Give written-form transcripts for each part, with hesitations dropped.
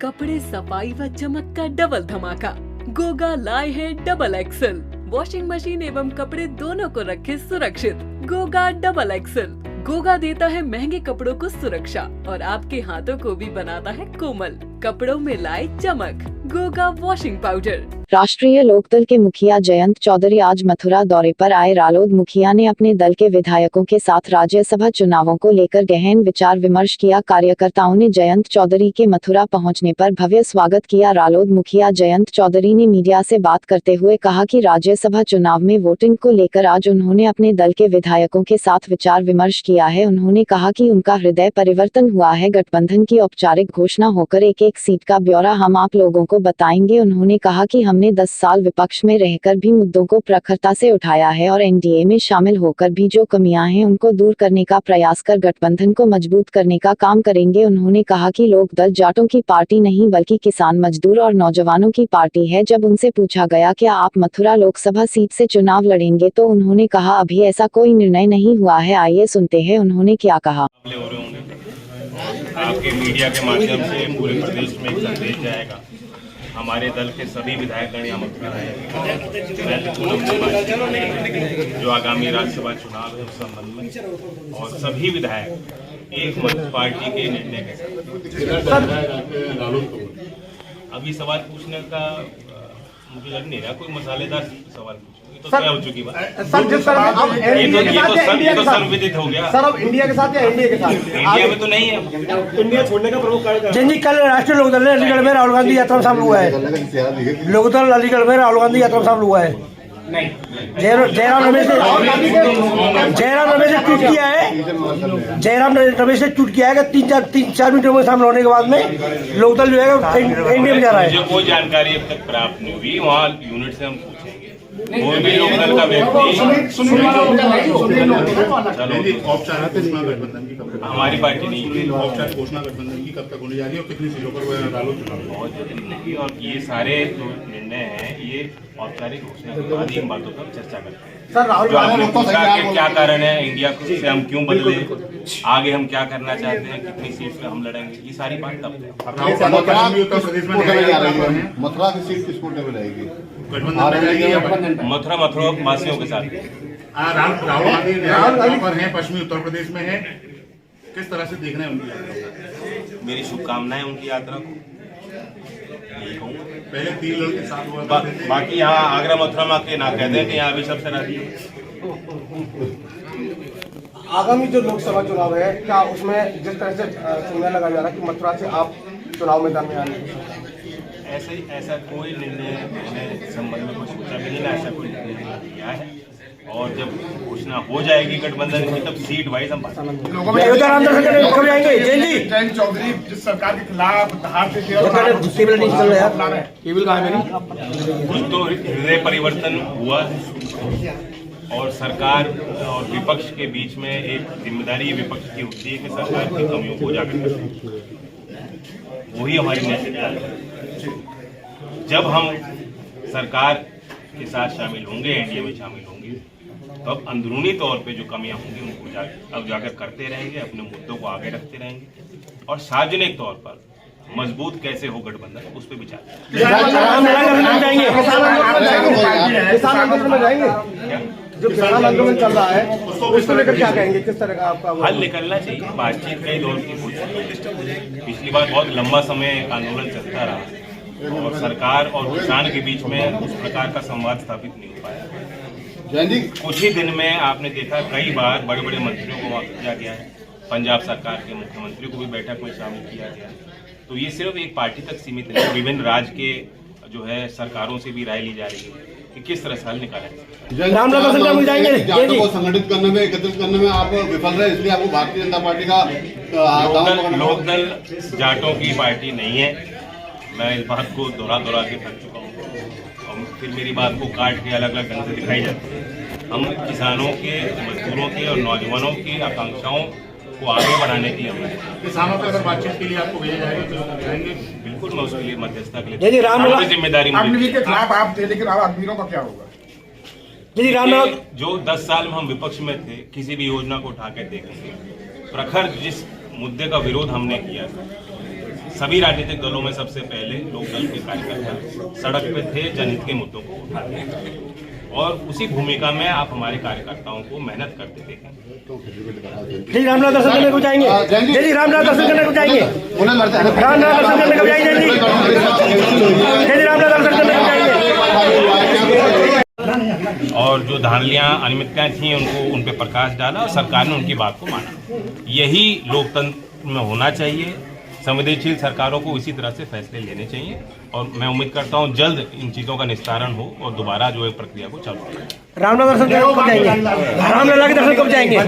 कपड़े सफाई व चमक का डबल धमाका। गोगा लाए है डबल एक्सल। वॉशिंग मशीन एवं कपड़े दोनों को रखे सुरक्षित। Goga double axle. गोगा देता है महंगे कपड़ों को सुरक्षा और आपके हाथों को भी बनाता है कोमल। कपड़ों में लाए चमक। Goga washing powder. राष्ट्रीय लोकदल के मुखिया जयंत चौधरी आज मथुरा दौरे पर आए। रालोद मुखिया ने अपने दल के विधायकों के साथ राज्यसभा चुनावों को लेकर गहन विचार विमर्श किया। कार्यकर्ताओं ने जयंत चौधरी के मथुरा पहुंचने पर भव्य स्वागत किया। रालोद मुखिया जयंत चौधरी ने मीडिया से बात करते हुए कहा कि राज्यसभा चुनाव में वोटिंग को लेकर आज उन्होंने अपने दल के विधायकों के साथ विचार विमर्श किया है। उन्होंने कहा कि उनका हृदय परिवर्तन हुआ है। गठबंधन की औपचारिक घोषणा होकर एक एक सीट का ब्यौरा हम आप लोगों को बताएंगे। उन्होंने कहा कि हमने 10 साल विपक्ष में रहकर भी मुद्दों को प्रखरता से उठाया है और एनडीए में शामिल होकर भी जो कमियां हैं उनको दूर करने का प्रयास कर गठबंधन को मजबूत करने का काम करेंगे। उन्होंने कहा कि लोकदल जाटों की पार्टी नहीं बल्कि किसान, मजदूर और नौजवानों की पार्टी है। जब उनसे पूछा गया कि आप मथुरा लोकसभा सीट से चुनाव लड़ेंगे तो उन्होंने कहा अभी ऐसा कोई निर्णय नहीं हुआ है। आइए सुनते हैं उन्होंने क्या कहा। आपके मीडिया के माध्यम से पूरे प्रदेश में एक संदेश जाएगा। हमारे दल के सभी विधायकगण यहाँ मथुरा हैं जो आगामी राज्यसभा चुनाव है उस संबंध में, और सभी विधायक एक मंच पार्टी के निर्णय के साथ। अभी सवाल पूछने का मुझे लग नहीं रहा कोई मसालेदार सवाल तो क्या हो चुकी बात सर। जिस तरह आप एनडीए के साथ या इंडिया के साथ संविदित हो गया सर, अब इंडिया के साथ या एनडीए के साथ? इंडिया में तो नहीं है। इंडिया छोड़ने का प्रमुख कारण जी कल राष्ट्रीय लोकदल ने अलीगढ़ में राहुल गांधी यात्रा में शामिल हुआ है। लोकदल अलीगढ़ में राहुल गांधी यात्रा में शामिल हुआ है। जयराम रमेश ने ट्वीट किया है। जयराम रमेश ने ट्वीट किया है कि 3-4 मिनटों में शामिल होने के बाद में लोकदल जो है एनडीए में जा रहा है। मुझे कोई जानकारी अब तक प्राप्त नहीं हुई। वहाँ यूनिट से हम पूछेंगे कोई भी लोकदल का व्यक्ति। हमारी पार्टी नहीं, औपचारिक घोषणा गठबंधन की कब तक होने जा रही है और कितनी सीटों पर रालोद चुनाव बहुत जल्दी लगी, और ये सारे जो निर्णय हैं ये औपचारिक घोषणा के बाद इन बातों पर चर्चा करते हैं। सर राहुल जो आपने पूछा कि क्या कारण है इंडिया से हम क्यों बदले, आगे हम क्या करना चाहते हैं, कितनी सीट पे हम लड़ेंगे, ये सारी बात तब उत्तर प्रदेश में मथुरा की सीट किसको रहेगी? मथुरा वासियों के साथ। राहुल गांधी पर है, पश्चिमी उत्तर प्रदेश में है, किस तरह से देखना है उनकी यात्रा? मेरी शुभकामनाएं उनकी यात्रा को। पहले 3 लोग के साथ हुआ बाकी यहाँ आगरा मथुरा के ना कहते हैं कि यहाँ अभी सबसे राजी है। आगामी जो लोकसभा चुनाव है क्या उसमें जिस तरह से सुनने लगा जा रहा है कि मथुरा से आप चुनाव मैदान में आने ऐसा कोई निर्णय मैंने संबंध में कुछ सोचा भी नहीं, ऐसा कोई निर्णय किया है। और जब घोषणा हो जाएगी गठबंधन की तब सीट वाइज हम बात जयंत चौधरी जिस सरकार के खिलाफ कुछ तो हृदय परिवर्तन हुआ और सरकार और विपक्ष के बीच में एक जिम्मेदारी विपक्ष की होती है कि सरकार की कमियों को उजागर करें। वही हमारी नैतिकता है। जब हम सरकार के साथ शामिल होंगे, एनडीए में शामिल होंगे, तो अब अंदरूनी तौर पे जो कमियां होंगी उनको उजागर करते रहेंगे, अपने मुद्दों को आगे रखते रहेंगे और सार्वजनिक तौर पर मजबूत कैसे हो गठबंधन उस पर विचार। जो किसान आंदोलन चल रहा है उसको लेकर क्या कहेंगे, किस तरह का आपका हल निकलना चाहिए? बातचीत कई दौर की हो चुकी है। पिछली बार बहुत लंबा समय आंदोलन चलता रहा और सरकार और किसान के बीच में उस प्रकार का संवाद स्थापित नहीं हो पाया। कुछ ही दिन में आपने देखा कई बार बड़े बड़े मंत्रियों को वहाँ भेजा गया है, पंजाब सरकार के मुख्यमंत्री को भी बैठक में शामिल किया गया है। तो ये सिर्फ एक पार्टी तक सीमित नहीं, विभिन्न राज्य के जो है सरकारों से भी राय ली जा रही है कि किस तरह से हल निकाला को संगठित करने में, एकत्रित करने में आप विफल रहे, इसलिए आपको भारतीय जनता पार्टी का लोकदल जाटों की पार्टी नहीं है। मैं इस बात को दोहरा के थक चुका हूँ और फिर मेरी बात को काट के अलग अलग ढंग से दिखाई जाती है। हम किसानों के, मजदूरों के और नौजवानों की आकांक्षाओं को आगे बढ़ाने के लिए किसानों के अगर बातचीत के लिए आपको भेजा जाएगा तो जाएंगे? बिल्कुल, मैं उसके लिए मध्यस्थता के लिए जिम्मेदारी के खिलाफ आप थे, लेकिन आदमियों का क्या होगा? जो 10 साल में हम विपक्ष में थे, किसी भी योजना को उठा के देखेंगे, प्रखर जिस मुद्दे का विरोध हमने किया सभी राजनीतिक दलों में सबसे पहले लोकदल के कार्यकर्ता सड़क पे थे, जनहित के मुद्दों को उठाते थे और उसी भूमिका में आप हमारे कार्यकर्ताओं को मेहनत करते देखें। जी रामनाथ दर्शन करने को जाएंगे, जी रामनाथ दर्शन करने को जाएंगे, रामनाथ दर्शन करने को जाएंगे, जी रामनाथ दर्शन करने को जाएंगे। और जो धांधलियां अनियमितताएं थी उनको उन पे प्रकाश डाला और सरकार ने उनकी बात को माना। यही लोकतंत्र में होना चाहिए। संवेदनशील सरकारों को इसी तरह से फैसले लेने चाहिए और मैं उम्मीद करता हूं जल्द इन चीजों का निस्तारण हो और दोबारा जो है प्रक्रिया को चालू करें। रामनाथ दर्शन करने कब जाएंगे, रामलला के दर्शन कब जाएंगे?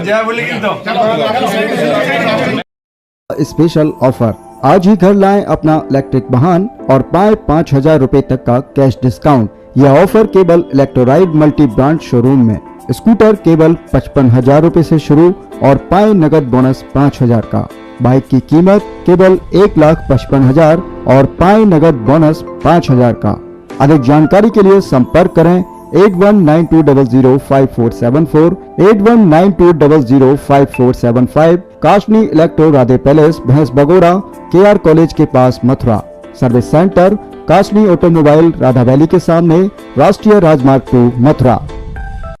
स्पेशल ऑफर, आज ही घर लाएं अपना इलेक्ट्रिक वाहन और पाएं 5,000 रुपए तक का कैश डिस्काउंट। यह ऑफर केवल इलेक्ट्रोराइड मल्टी ब्रांड शोरूम में। स्कूटर केवल 55,000 रुपए से शुरू और पाएं नगद बोनस 5,000 का। बाइक की कीमत केवल 1,55,000 और पाएं नगद बोनस 5,000 का। अधिक जानकारी के लिए संपर्क करें 8192005474, 8192005475, काशनी इलेक्ट्रो राधे पैलेस, भैंस बगोरा, KR कॉलेज के पास Mathura. Service centre Kashni automobile, Radha valley के सामने, राष्ट्रीय राजमार्ग 2 मथुरा।